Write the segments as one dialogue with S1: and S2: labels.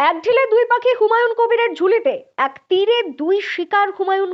S1: এক ঢিলে দুই পাখি হুমায়ুন কবিরের ঝুলিতে, এক তীরে দুই শিকার হুমায়ুন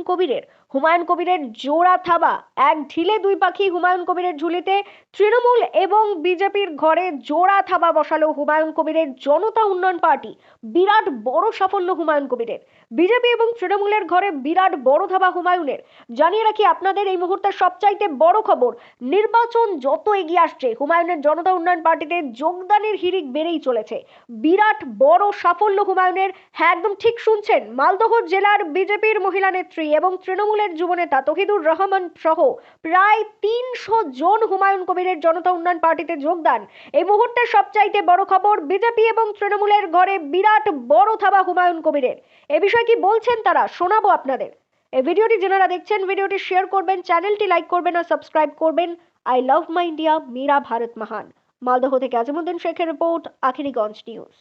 S1: কবিরের জোড়া থাবা। এক ঢিলে দুই পাখি হুমায়ুন কবিরের ঝুলিতে তৃণমূল এবং বিজেপির ঘরে জোড়া থাবা বসালো হুমায়ুন কবিরের জনতা উন্নয়ন পার্টি। বিরাট বড় সাফল্য হুমায়ুন কবিরের। বিজেপি এবং তৃণমূলের ঘরে বিরাট বড় থাবা হুমায়ুনের। জানিয়ে রাখি আপনাদের এই মুহূর্তের সবচাইতে বড় খবর, নির্বাচন যত এগিয়ে আসছে হুমায়ুনের জনতা উন্নয়ন পার্টিতে যোগদানের হিড়িক বেড়েই চলেছে। বিরাট বড় সাফল্য হুমায়ুনের। হ্যাঁ, একদম ঠিক শুনছেন, মালদহ জেলার বিজেপির মহিলা নেত্রী এবং তৃণমূলের যুবনেতা তহিদুর রহমান সহ প্রায় 300 জন হুমায়ুন কবিরের জনতা উন্নয়ন পার্টিতে যোগদান। এই মুহূর্তের সবচাইতে বড় খবর, বিজেপি এবং তৃণমূলের ঘরে বিরাট বড় থাবা হুমায়ুন কবিরের। এ বিষয়ে কি বলছেন তারা শোনাবো আপনাদের। এই ভিডিওটি যারা দেখছেন ভিডিওটি শেয়ার করবেন, চ্যানেলটি লাইক করবেন আর সাবস্ক্রাইব করবেন। আই লাভ মাই ইন্ডিয়া, মেরা ভারত মহান। মালদহ থেকে আজিমুদ্দিন শেখের রিপোর্ট, আখিরিগঞ্জ নিউজ।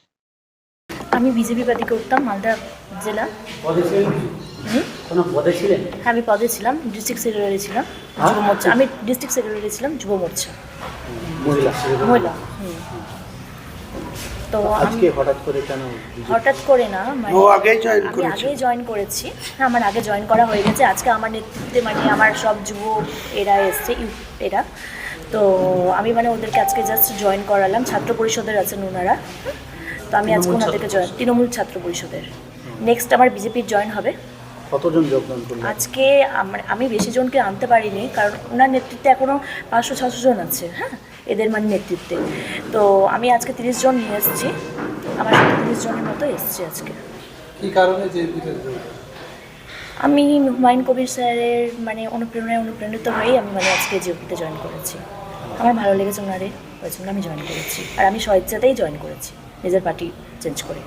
S2: আমি বিজেপি পার্টি করতাম মালদা জেলা।
S3: কোনো পদে ছিলেন?
S2: হ্যাঁ, আমি পদে ছিলাম, ডিস্ট্রিক্ট সেক্রেটারি ছিলাম যুব মোর্চা। আমি ডিস্ট্রিক্ট সেক্রেটারি ছিলাম যুব মোর্চা মহিলা। তো
S3: আজকে হঠাৎ করে কেন?
S2: হঠাৎ করে না, মানে
S4: ও আগেই
S2: জয়েন করেছি। হ্যাঁ, আমার আগে জয়েন করা হয়ে গেছে। আজকে আমার নেতৃত্বে মানে আমার সব যুব এরা এসছে, এরা। তো আমি মানে ওদেরকে আজকে জাস্ট জয়েন করালাম। ছাত্র পরিষদের আছেন ওনারা, তো আমি আজকে ওনাদেরকে জয়েন, তৃণমূল ছাত্র পরিষদের। নেক্সট আমার বিজেপির জয়েন হবে।
S3: কতজন যোগদান করলেন
S2: আজকে? আমি বেশি জনকে আনতে পারিনি, কারণ ওনার নেতৃত্বে এখনও 500-600 জন আছে। হ্যাঁ, এদের মানে নেতৃত্বে। তো আমি আজকে 30 জন নিয়ে এসেছি, আমার সাথে 30 জনের মতো এসেছি আজকে।
S4: কী কারণে যে
S2: আমি হুমায়ুন কবির স্যারের মানে অনুপ্রাণিত হয়েই আমি মানে আজকে জিওপিতে জয়েন করেছি। আমার ভালো লেগেছে ওনারে, ওই জন্য আমি জয়েন করেছি। আর আমি স্বেচ্ছাতেই জয়েন করেছি, নিজের পার্টি চেঞ্জ করে।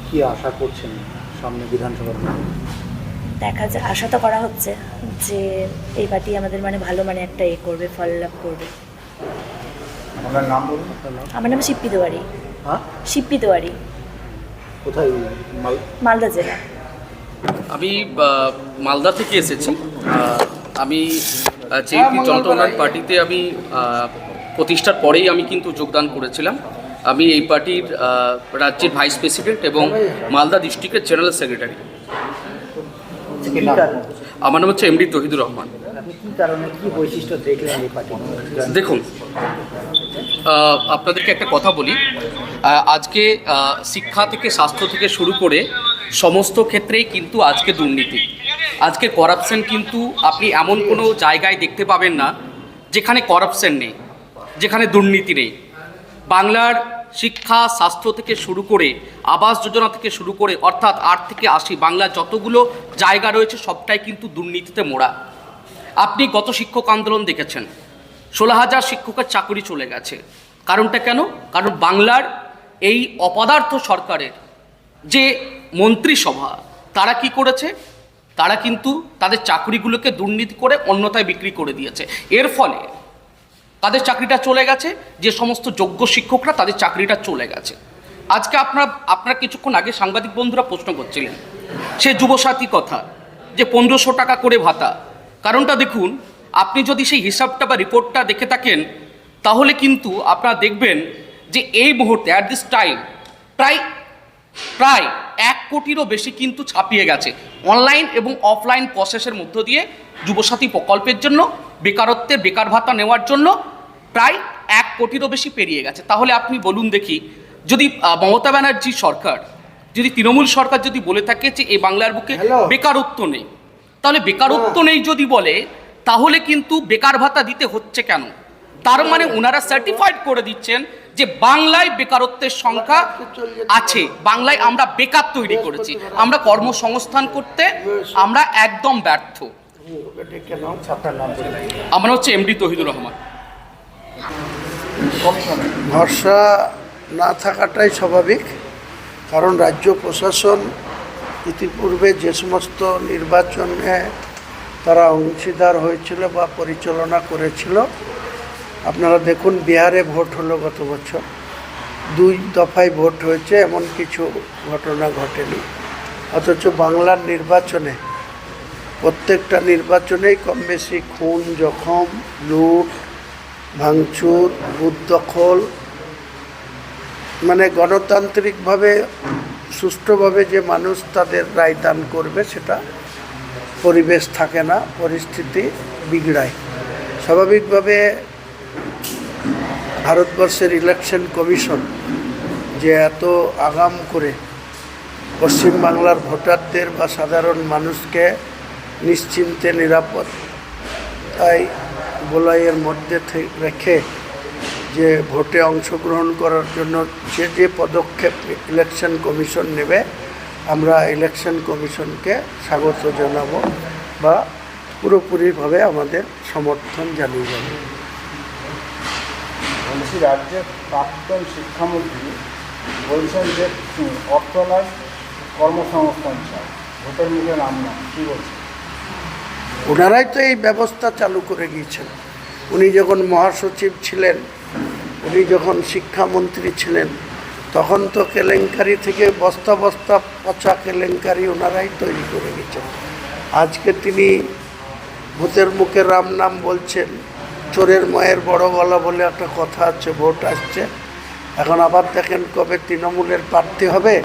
S3: কি আশা করছেন সামনে বিধানসভার?
S2: দেখা যায়, আশা তো করা হচ্ছে যে এই পার্টি আমাদের মানে ভালো মানে একটা করবে, ফল লাভ করবে।
S3: আপনার নাম বলুন। আপনার নাম?
S2: আমার নাম শিপ্পি তেওয়ারি।
S3: হ্যাঁ,
S2: শিপ্পি তেওয়ারি,
S3: কোথায়?
S2: মালদা জেলা।
S5: আমি মালদা থেকে এসেছি। আমি জেপি জনতা উন্নয়ন পার্টিতে আমি প্রতিষ্ঠার পরেই আমি কিন্তু যোগদান করেছিলাম। আমি এই পার্টির রাজ্যের ভাইস প্রেসিডেন্ট এবং মালদা ডিস্ট্রিক্টের জেনারেল সেক্রেটারি। আমার নাম হচ্ছে এমডি তহিদুর রহমান।
S3: কী কারণে, কী বৈশিষ্ট্য দেখলেন এই পার্টি?
S5: দেখুন, আপনাদেরকে একটা কথা বলি। আজকে শিক্ষা থেকে স্বাস্থ্য থেকে শুরু করে সমস্ত ক্ষেত্রেই কিন্তু আজকে দুর্নীতি, আজকে করাপশন কিন্তু আপনি এমন কোনো জায়গায় দেখতে পাবেন না যেখানে করাপশন নেই, যেখানে দুর্নীতি নেই। বাংলার শিক্ষা, স্বাস্থ্য থেকে শুরু করে আবাস যোজনা থেকে শুরু করে অর্থাৎ 8 থেকে 80 বাংলার যতগুলো জায়গা রয়েছে সবটাই কিন্তু দুর্নীতিতে মোড়া। আপনি গত শিক্ষক আন্দোলন দেখেছেন, 16,000 শিক্ষকের চাকরি চলে গেছে। কারণটা কেন? কারণ বাংলার এই অপদার্থ সরকারের যে মন্ত্রিসভা, তারা কি করেছে? তারা কিন্তু তাদের চাকরিগুলোকে দুর্নীতি করে অন্যথায় বিক্রি করে দিয়েছে। এর ফলে তাদের চাকরিটা চলে গেছে, যে সমস্ত যোগ্য শিক্ষকরা তাদের চাকরিটা চলে গেছে। আজকে আপনারা কিছুক্ষণ আগে সাংবাদিক বন্ধুরা প্রশ্ন করছিলেন সে যুবসাথী কথা, যে 1500 টাকা করে ভাতা। কারণটা দেখুন, আপনি যদি সেই হিসাবটা বা রিপোর্টটা দেখে থাকেন তাহলে কিন্তু আপনারা দেখবেন যে এই মুহূর্তে অ্যাট দিস টাইম প্রায় 1 কোটিরও বেশি কিন্তু ছাপিয়ে গেছে অনলাইন এবং অফলাইন প্রসেসের মধ্য দিয়ে যুবসাথী প্রকল্পের জন্য, বেকারত্বের বেকার ভাতা নেওয়ার জন্য প্রায় 1 কোটিরও বেশি পেরিয়ে গেছে। তাহলে আপনি বলুন দেখি, যদি মমতা ব্যানার্জি সরকার, যদি তৃণমূল সরকার যদি বলে থাকে যে এই বাংলার বুকে বেকারত্ব নেই, তাহলে বেকারত্ব নেই যদি বলে তাহলে কিন্তু বেকার ভাতা দিতে হচ্ছে কেন? তার মানে ওনারা সার্টিফাইড করে দিচ্ছেন যে বাংলায় বেকারত্বের সংখ্যা আছে, বাংলায় আমরা বেকার তৈরি করেছি, আমরা কর্মসংস্থান করতে আমরা একদম ব্যর্থ। আমার হচ্ছে এমডি তহিদুর রহমান।
S4: ভরসা না থাকাটাই স্বাভাবিক, কারণ রাজ্য প্রশাসন ইতিপূর্বে যে সমস্ত নির্বাচনে তারা অংশীদার হয়েছিল বা পরিচালনা করেছিল, আপনারা দেখুন বিহারে ভোট হলো গত বছর, 2 দফায় ভোট হয়েছে, এমন কিছু ঘটনা ঘটেনি। অথচ বাংলার নির্বাচনে প্রত্যেকটা নির্বাচনেই কম বেশি খুন, জখম, লুট, ভাঙচুর, বুথ দখল মানে গণতান্ত্রিকভাবে সুষ্ঠুভাবে যে মানুষ তাদের রায় দান করবে সেটা পরিবেশ থাকে না, পরিস্থিতি বিগড়ায়। স্বাভাবিকভাবে ভারতবর্ষের ইলেকশন কমিশন যে এত আগাম করে পশ্চিমবাংলার ভোটারদের বা সাধারণ মানুষকে নিশ্চিন্তে নিরাপদ তাই বলয়ের মধ্যে রেখে যে ভোটে অংশগ্রহণ করার জন্য যে পদক্ষেপ ইলেকশন কমিশন নেবে, আমরা ইলেকশন কমিশনকে স্বাগত জানাবো বা পুরোপুরিভাবে আমাদের সমর্থন জানিয়ে যাব।
S3: বলছি, রাজ্যের প্রাক্তন শিক্ষামন্ত্রী বলছেন যে অর্থ নয়, কর্মসংস্থান চাই, ভোটের মুখে নাম না, কী বলছেন?
S4: ওনারাই তো এই ব্যবস্থা চালু করে গিয়েছেন। উনি যখন মহাসচিব ছিলেন, উনি যখন শিক্ষামন্ত্রী ছিলেন, তখন তো কেলেঙ্কারি থেকে বস্তা বস্তা পচা কেলেঙ্কারি ওনারাই তৈরি করে গেছেন। আজকে তিনি ভূতের মুখে রাম নাম বলছেন, চোরের মায়ের বড় গলা বলে একটা কথা আছে, ভোট আসছে। এখন আবার দেখেন কবে তৃণমূলের প্রার্থী হবে,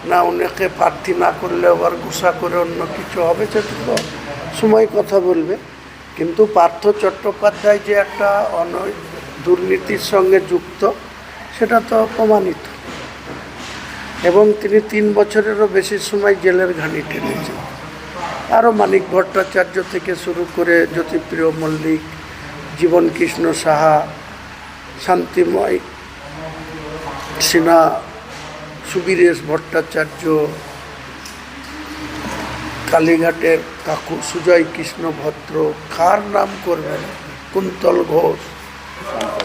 S4: না ওনাকে প্রার্থী না করলে আবার ঘোষা করে অন্য কিছু হবে, সেটা তো সময় কথা বলবে। কিন্তু পার্থ চট্টোপাধ্যায় যে একটা দুর্নীতির সঙ্গে যুক্ত, সেটা তো প্রমাণিত, এবং তিনি 3 বছরেরও বেশি সময় জেলের ঘানি টেনেছেন। আরও মানিক ভট্টাচার্য থেকে শুরু করে জ্যোতিপ্রিয় মল্লিক, জীবন কৃষ্ণ সাহা, শান্তিময় সিনহা, সুবীরেশ ভট্টাচার্য, কালীঘাটের কাকু সুজয় কৃষ্ণ ভদ্র, কার নাম করবেন, কুন্তল ঘোষ,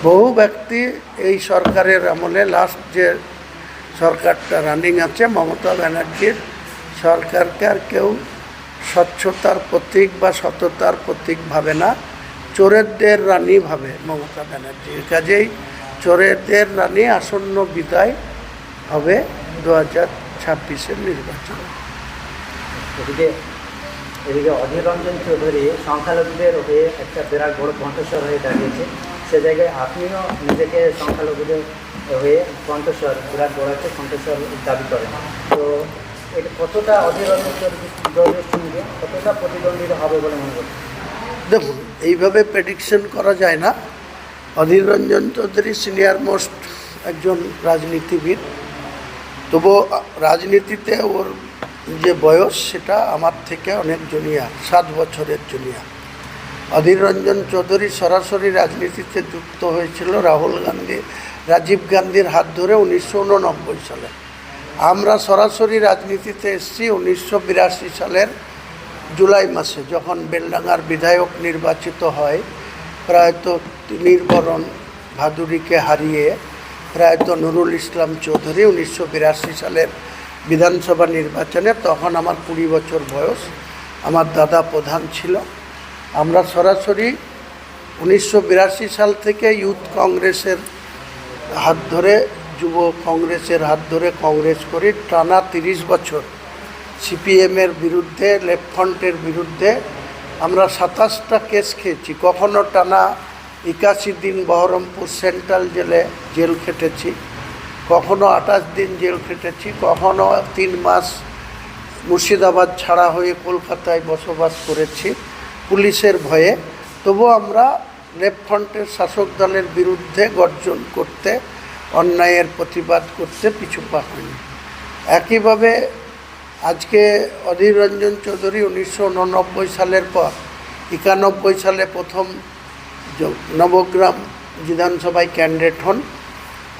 S4: বহু ব্যক্তি এই সরকারের আমলে, লাস্ট যে সরকারটা রানিং আছে মমতা ব্যানার্জির সরকারকে আর কেউ স্বচ্ছতার প্রতীক বা সততার প্রতীক ভাবে না, চোরেদের রানী ভাবে মমতা ব্যানার্জির। কাজেই চোরেদের রানী আসন্ন বিদায় হবে 2026-এর নির্বাচন।
S6: এদিকে অধীর রঞ্জন চৌধুরী সংখ্যালঘুদের হয়ে একটা বিরাট বড় কণ্ঠস্বর হয়ে দাঁড়িয়েছে, সে জায়গায় আপনিও নিজেকে সংখ্যালঘুদের হয়ে কণ্ঠস্বর, বিরাট বড় একটা কণ্ঠস্বর দাবি করেন। তো এটা কতটা অধীর রঞ্জন চৌধুরীর সঙ্গে কতটা প্রতিদ্বন্দ্বিতা হবে বলে মনে করছেন?
S4: দেখুন, এইভাবে প্রেডিকশন করা যায় না। অধীর রঞ্জন চৌধুরী সিনিয়র মোস্ট একজন রাজনীতিবিদ, তবুও রাজনীতিতে ওর যে বয়স সেটা আমার থেকে অনেক জুনিয়া, 7 বছরের জুনিয়া। অধীর রঞ্জন চৌধুরী সরাসরি রাজনীতিতে যুক্ত হয়েছিল রাজীব গান্ধীর হাত ধরে 1989 সালে। আমরা সরাসরি রাজনীতিতে এসেছি 1982 সালের জুলাই মাসে, যখন বেলডাঙ্গার বিধায়ক নির্বাচিত হয় প্রয়াত নির্বরণ ভাদুরীকে হারিয়ে। প্রয়াত নুরুল ইসলাম চৌধুরী 1982 সালের বিধানসভা নির্বাচনে, তখন আমার 20 বছর বয়স, আমার দাদা প্রধান ছিল। আমরা সরাসরি 1982 সাল থেকে ইউথ কংগ্রেসের হাত ধরে, যুব কংগ্রেসের হাত ধরে কংগ্রেস করি। টানা 30 বছর সিপিএমের বিরুদ্ধে, লেফট ফ্রন্টের বিরুদ্ধে আমরা 27টা কেস খেয়েছি। কখনো টানা 81 দিন বহরমপুর সেন্ট্রাল জেলে জেল খেটেছি, কখনো 28 দিন জেল খেটেছি, কখনো 3 মাস মুর্শিদাবাদ ছাড়া হয়ে কলকাতায় বসবাস করেছি পুলিশের ভয়ে। তবু আমরা লেফট ফ্রন্টের শাসক দলের বিরুদ্ধে গর্জন করতে, অন্যায়ের প্রতিবাদ করতে পিছু পা হয়নি। একইভাবে আজকে অধীর রঞ্জন চৌধুরী 1989 সালের পর 91 সালে প্রথম নবগ্রাম বিধানসভায় ক্যান্ডিডেট হন।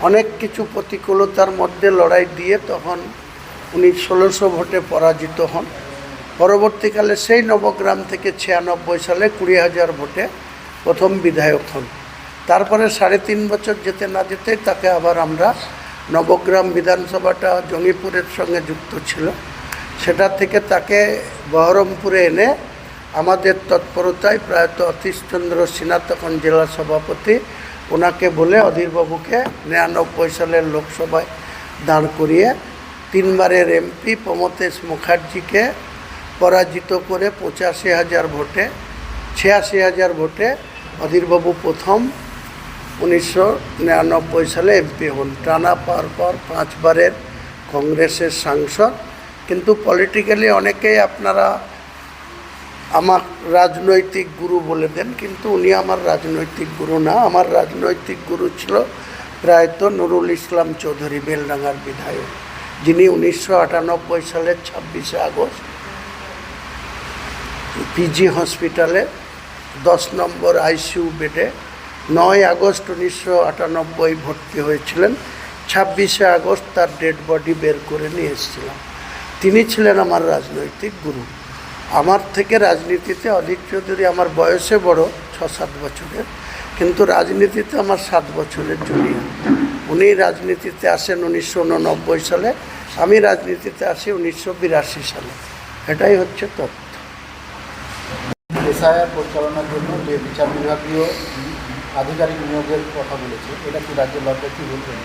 S4: অনেক কিছু প্রতিকূলতার মধ্যে লড়াই দিয়ে তখন উনি 1600 ভোটে পরাজিত হন। পরবর্তীকালে সেই নবগ্রাম থেকে 96 সালে 20,000 ভোটে প্রথম বিধায়ক হন। তারপরে 3.5 বছর যেতে না যেতেই তাকে আবার আমরা, নবগ্রাম বিধানসভাটা জঙ্গিপুরের সঙ্গে যুক্ত ছিল, সেটা থেকে তাকে বহরমপুরে এনে আমাদের তৎপরতায় প্রয়াত অতীশচন্দ্র সিনহা, তখন জেলা সভাপতি, ওনাকে বলে অধীরবাবুকে 99 সালের লোকসভায় দাঁড় করিয়ে 3 বারের এমপি প্রমথেশ মুখার্জিকে পরাজিত করে 85,000 ভোটে, 86,000 ভোটে অধীরবাবু প্রথম 1999 সালে এমপি হন, টানা পর 5বারের কংগ্রেসের সাংসদ। কিন্তু পলিটিক্যালি অনেকেই আপনারা আমার রাজনৈতিক গুরু বলে দেন, কিন্তু উনি আমার রাজনৈতিক গুরু না। আমার রাজনৈতিক গুরু ছিল প্রায়ত নুরুল ইসলাম চৌধুরী, বেলডাঙ্গার বিধায়ক, যিনি 1998 সালের 26শে আগস্ট পিজি হসপিটালে 10 নম্বর আইসিইউ বেডে 9 আগস্ট 1998 ভর্তি হয়েছিলেন। 26শে আগস্ট তার ডেড বডি বের করে নিয়ে এসেছিলাম। তিনি ছিলেন আমার রাজনৈতিক গুরু। আমার থেকে রাজনীতিতে অধীর চৌধুরী আমার বয়সে বড় 6-7 বছরের, কিন্তু রাজনীতিতে আমার 7 বছরের জুনিয়র। উনি রাজনীতিতে আসেন 1989 সালে, আমি রাজনীতিতে আসি 1982 সালে। এটাই হচ্ছে তথ্য।
S3: এসআইআর পরিচালনার জন্য যে বিচার বিভাগীয় আধিকারিক নিয়োগের কথা বলেছে, এটা কি রাজ্যের লজ্জা, কি বলবেন?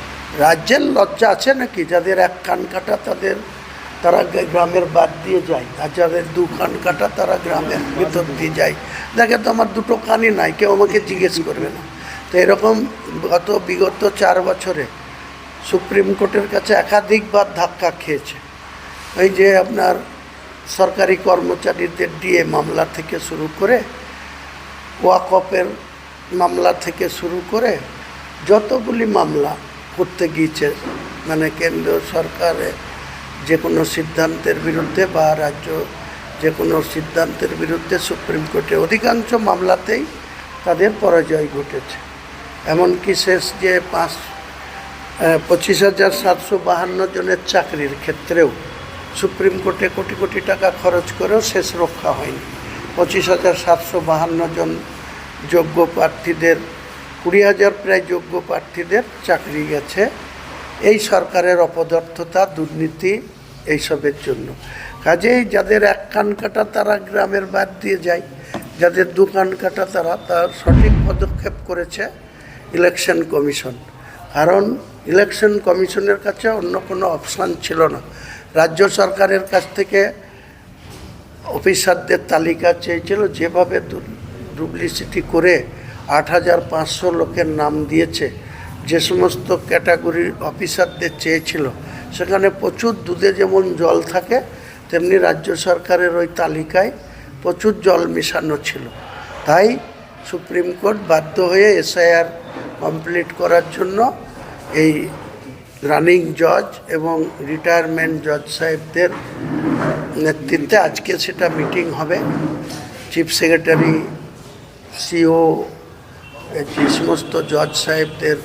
S4: রাজ্যের লজ্জা আছে নাকি? যাদের 1 কান কাটা তারা গ্রামের বাদ দিয়ে যায়, আর যাদের 2 কান কাটা তারা গ্রামের ভিতর দিয়ে যায়। দেখে তো আমার 2টো কানই নাই, কেউ আমাকে জিজ্ঞেস করবে না। তো এরকম বিগত 4 বছরে সুপ্রিম কোর্টের কাছে একাধিকবার ধাক্কা খেয়েছে। এই যে আপনার সরকারি কর্মচারীদের ডিএ মামলা থেকে শুরু করে, ওয়াকফের মামলা থেকে শুরু করে যতগুলি মামলা করতে গিয়েছে, মানে কেন্দ্র সরকারে যে কোনো সিদ্ধান্তের বিরুদ্ধে বা রাজ্য যে কোনো সিদ্ধান্তের বিরুদ্ধে সুপ্রিম কোর্টে অধিকাংশ মামলাতেই তাদের পরাজয় ঘটেছে। এমনকি শেষ যে 25,752 জনের চাকরির ক্ষেত্রেও সুপ্রিম কোর্টে কোটি কোটি টাকা খরচ করেও শেষ রক্ষা হয়নি। 25,752 জন যোগ্য প্রার্থীদের, 20,000 প্রায় যোগ্য প্রার্থীদের চাকরি গেছে এই সরকারের অপদার্থতা, দুর্নীতি, এইসবের জন্য। কাজেই যাদের 1 কান কাটা তারা গ্রামের বাদ দিয়ে যায়, যাদের 2 কান কাটা তার সঠিক পদক্ষেপ করেছে ইলেকশন কমিশন। কারণ ইলেকশন কমিশনের কাছে অন্য কোনো অপশান ছিল না। রাজ্য সরকারের কাছ থেকে অফিসারদের তালিকা চেয়েছিল, যেভাবে ডুপ্লিসিটি করে 8,500 লোকের নাম দিয়েছে, যে সমস্ত ক্যাটাগরির অফিসারদের চেয়েছিল, সেখানে প্রচুর দুধে যেমন জল থাকে, তেমনি রাজ্য সরকারের ওই তালিকায় প্রচুর জল মেশানো ছিল। তাই সুপ্রিম কোর্ট বাধ্য হয়ে এসআইআর কমপ্লিট করার জন্য এই রানিং জজ এবং রিটায়ারমেন্ট জজ সাহেবদের নেতৃত্বে আজকে সেটা মিটিং হবে। চিফ সেক্রেটারি, সিও, যে সমস্ত জজ সাহেবদের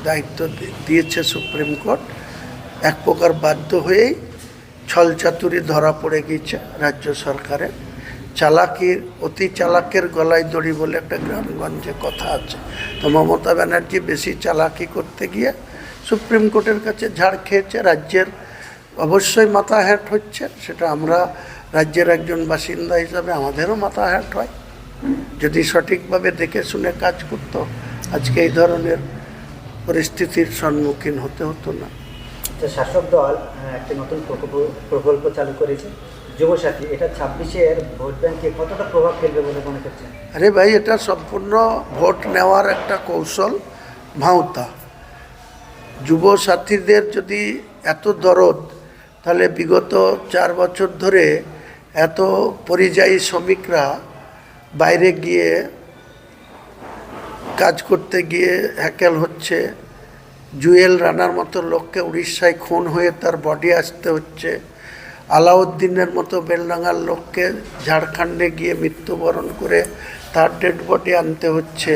S4: দায়িত্ব দিয়েছে সুপ্রিম কোর্ট, এক প্রকার বাধ্য হয়েই ছলচাতুরি ধরা পড়ে গিয়েছে রাজ্য সরকারের। চালাকির, অতি চালাকের গলায় দড়ি বলে একটা গ্রামগঞ্জে কথা আছে। তো মমতা ব্যানার্জি বেশি চালাকি করতে গিয়ে সুপ্রিম কোর্টের কাছে ঝাড় খেয়েছে। রাজ্যের অবশ্যই মাথা হ্যাট হচ্ছে, সেটা আমরা রাজ্যের একজন বাসিন্দা হিসাবে আমাদেরও মাথা হ্যাট হয়। যদি সঠিকভাবে দেখে শুনে কাজ করতো, আজকে এই ধরনের পরিস্থিতির সম্মুখীন হতে হতো না।
S6: তো শাসক দল একটি নতুন প্রকল্প চালু করেছে, যুবসাথী। এটা 26-এর ভোট ব্যাংকে কতটা প্রভাব ফেলবে বলে মনে করছেন?
S4: আরে ভাই, এটা সম্পূর্ণ ভোট নেওয়ার একটা কৌশল, ভাঁওতা। যুবসাথীদের যদি এত দরদ, তাহলে বিগত 4 বছর ধরে এত পরিযায়ী শ্রমিকরা বাইরে গিয়ে কাজ করতে গিয়ে হ্যাকেল হচ্ছে, জুয়েল রানার মতো লোককে উড়িষ্যায় খুন হয়ে তার বডি আসতে হচ্ছে, আলাউদ্দিনের মতো বেলডাঙ্গার লোককে ঝাড়খণ্ডে গিয়ে মৃত্যুবরণ করে তার ডেড বডি আনতে হচ্ছে।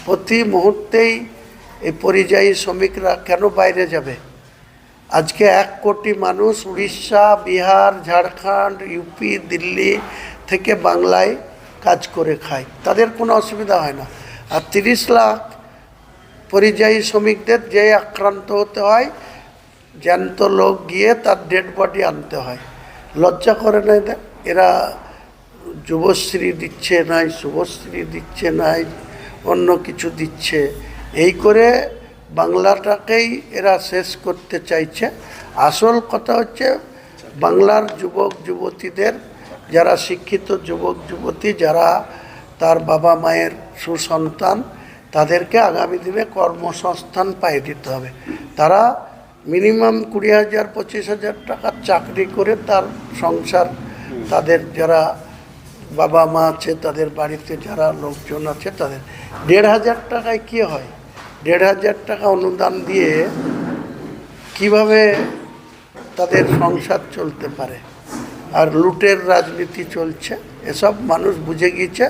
S4: প্রতি মুহূর্তেই এই পরিযায়ী শ্রমিকরা কেন বাইরে যাবে? আজকে 1 কোটি মানুষ উড়িষ্যা, বিহার, ঝাড়খণ্ড, ইউপি, দিল্লি থেকে বাংলায় কাজ করে খায়, তাদের কোনো অসুবিধা হয় না। আর 30 লাখ পরিযায়ী শ্রমিকদের যে আক্রান্ত হতে হয়, জ্যান্ত লোক গিয়ে তার ডেড বডি আনতে হয়। লজ্জা করে না এদের? এরা যুবশ্রী দিচ্ছে নাই, শুভশ্রী দিচ্ছে নাই, অন্য কিছু দিচ্ছে, এই করে বাংলাটাকেই এরা শেষ করতে চাইছে। আসল কথা হচ্ছে বাংলার যুবক যুবতীদের, যারা শিক্ষিত যুবক যুবতী, যারা তার বাবা মায়ের সুসন্তান, তাদেরকে আগামী দিনে কর্মসংস্থান পাইয়ে দিতে হবে। তারা মিনিমাম 20,000 25,000 টাকার চাকরি করে তার সংসার, তাদের যারা বাবা মা আছে, তাদের বাড়িতে যারা লোকজন আছে, তাদের 1,500 টাকায় কী হয়? 1,500 টাকা অনুদান দিয়ে কিভাবে তাদের সংসার চলতে পারে? আর লুটের রাজনীতি চলছে, এসব মানুষ বুঝে গিয়েছে।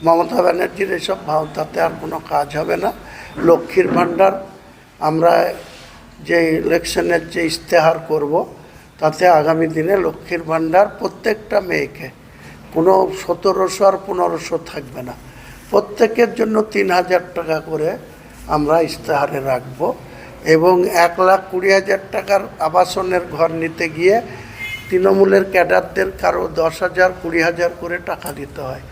S4: মমতা ব্যানার্জির এসব ভাওতাতে আর কোনো কাজ হবে না। লক্ষ্মীর ভাণ্ডার আমরা যে ইলেকশনের যে ইশতেহার করব, তাতে আগামী দিনে লক্ষ্মীর ভাণ্ডার প্রত্যেকটা মেয়েকে, কোনো 1700 আর 1500 থাকবে না, প্রত্যেকের জন্য 3,000 টাকা করে আমরা ইশতেহারে রাখব। এবং 1,20,000 টাকার আবাসনের ঘর নিতে গিয়ে তৃণমূলের ক্যাডারদের কারো 10,000 20,000 করে টাকা দিতে হয়।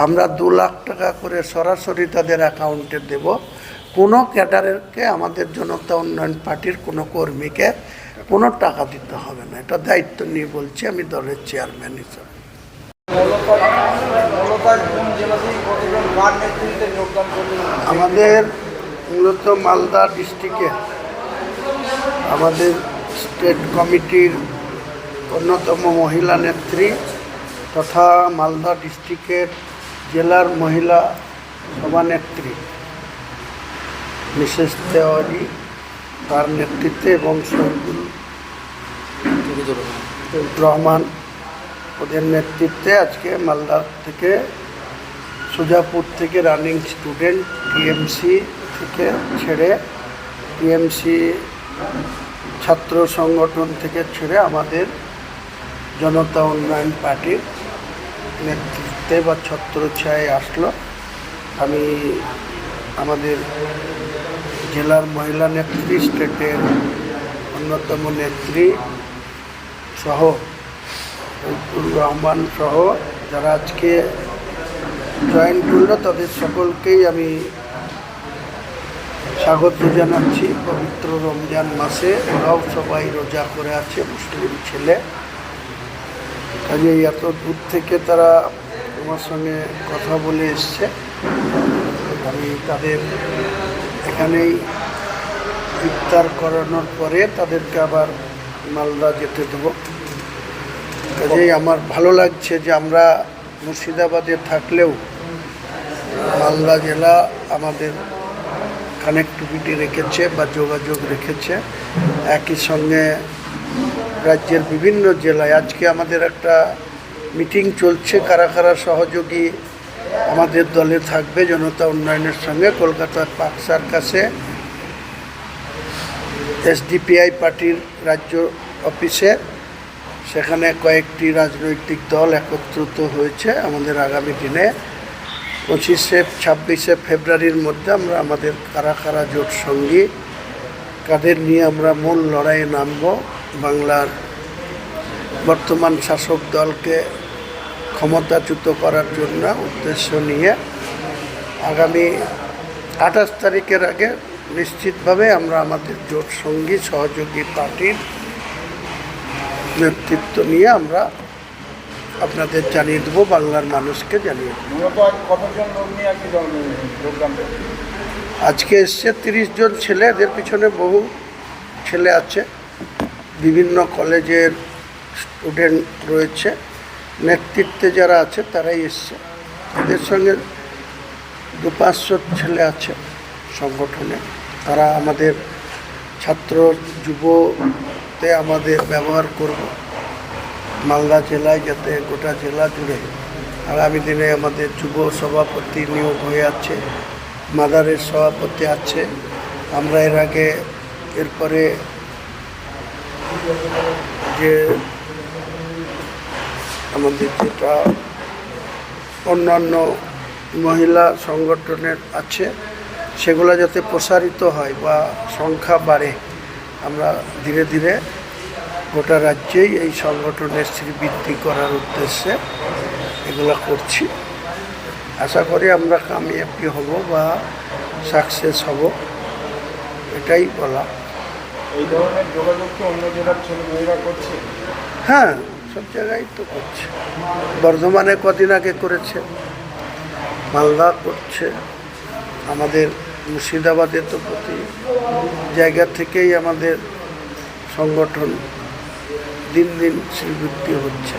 S4: আমরা 2 লাখ টাকা করে সরাসরি তাদের অ্যাকাউন্টে দেব। কোনো ক্যাডারকে, আমাদের জনতা উন্নয়ন পার্টির কোনো কর্মীকে কোনো টাকা দিতে হবে না। এটা দায়িত্ব নিয়ে বলছি আমি দলের চেয়ারম্যান হিসাবে। আমাদের মূলত মালদা ডিস্ট্রিক্টে আমাদের স্টেট কমিটির অন্যতম মহিলা নেত্রী তথা মালদা ডিস্ট্রিক্টের জেলার মহিলা সভানেত্রী মিসেস তেওয়ারি, তার নেতৃত্বে, এবং শহীদুল রহমান, ওদের নেতৃত্বে আজকে মালদা থেকে, সুজাপুর থেকে রানিং স্টুডেন্ট টিএমসি থেকে ছেড়ে, টিএমসি ছাত্র সংগঠন থেকে ছেড়ে আমাদের জনতা উন্নয়ন পার্টির নেতৃত্বে বা ছত্রছায়ায় আসলো। আমি আমাদের জেলার মহিলা নেত্রী, স্টেটের অন্যতম নেত্রী সহ শহীদুল রহমান সহ যারা আজকে জয়েন করলো, তাদের সকলকেই আমি স্বাগত জানাচ্ছি। পবিত্র রমজান মাসে ওরাও সবাই রোজা করে আছে, মুসলিম ছেলে, কাজেই এত দূর থেকে তারা আমার সঙ্গে কথা বলে এসছে। আমি তাদের এখানেই ইফতার করানোর পরে তাদেরকে আবার মালদা যেতে দেবো। কাজেই আমার ভালো লাগছে যে আমরা মুর্শিদাবাদে থাকলেও মালদা জেলা আমাদের কানেক্টিভিটি রেখেছে বা যোগাযোগ রেখেছে। একই সঙ্গে রাজ্যের বিভিন্ন জেলায় আজকে আমাদের একটা মিটিং চলছে, কারা কারা সহযোগী আমাদের দলে থাকবে জনতা উন্নয়নের সঙ্গে। কলকাতার পার্ক সার্কাসে এসডিপিআই পার্টির রাজ্য অফিসে, সেখানে কয়েকটি রাজনৈতিক দল একত্রিত হয়েছে। আমাদের আগামী দিনে 25-26 ফেব্রুয়ারির মধ্যে আমরা আমাদের কারা কারা জোট সঙ্গী, কাদের নিয়ে আমরা মূল লড়াইয়ে নামব, বাংলার বর্তমান শাসক দলকে ক্ষমতাচ্যুত করার জন্য উদ্দেশ্য নিয়ে আগামী 28 তারিখের আগে নিশ্চিতভাবে আমরা আমাদের জোট সঙ্গী সহযোগী পার্টির নেতৃত্ব নিয়ে আমরা আপনাদের জানিয়ে দেবো, বাংলার মানুষকে জানিয়ে দেবো।
S3: মূলত আজ কতজন লোক নিয়ে আর কি প্রোগ্রাম?
S4: আজকে এসছে 30 জন ছেলে, এদের পিছনে বহু ছেলে আছে, বিভিন্ন কলেজের স্টুডেন্ট রয়েছে, নেতৃত্বে যারা আছে তারাই এসছে। এদের সঙ্গে 200-500 ছেলে আছে সংগঠনে। তারা আমাদের ছাত্র যুবতে আমাদের ব্যবহার করব মালদা জেলায়, যাতে গোটা জেলা জুড়ে আগামী দিনে আমাদের যুব সভাপতি নিয়োগ হয়ে আছে, মাদারের সভাপতি আছে। আমরা এর আগে এরপরে যে আমাদের যেটা অন্যান্য মহিলা সংগঠনের আছে, সেগুলো যাতে প্রসারিত হয় বা সংখ্যা বাড়ে, আমরা ধীরে ধীরে গোটা রাজ্যেই এই সংগঠনের শ্রীবৃদ্ধি করার উদ্দেশ্যে এগুলো করছি। আশা করি আমরা কামিয়াবি হব বা সাকসেস হব, এটাই বলা।
S3: এই ধরনের যোগাযোগ কি অন্য জেলার ছেলেমেয়েরা করছে?
S4: হ্যাঁ, সব জায়গায় তো করছে। বর্ধমানে কদিন আগে করেছে, মালদা করছে, আমাদের মুর্শিদাবাদে তো প্রতি জায়গা থেকেই আমাদের সংগঠন দিন দিন শ্রীবৃদ্ধি হচ্ছে।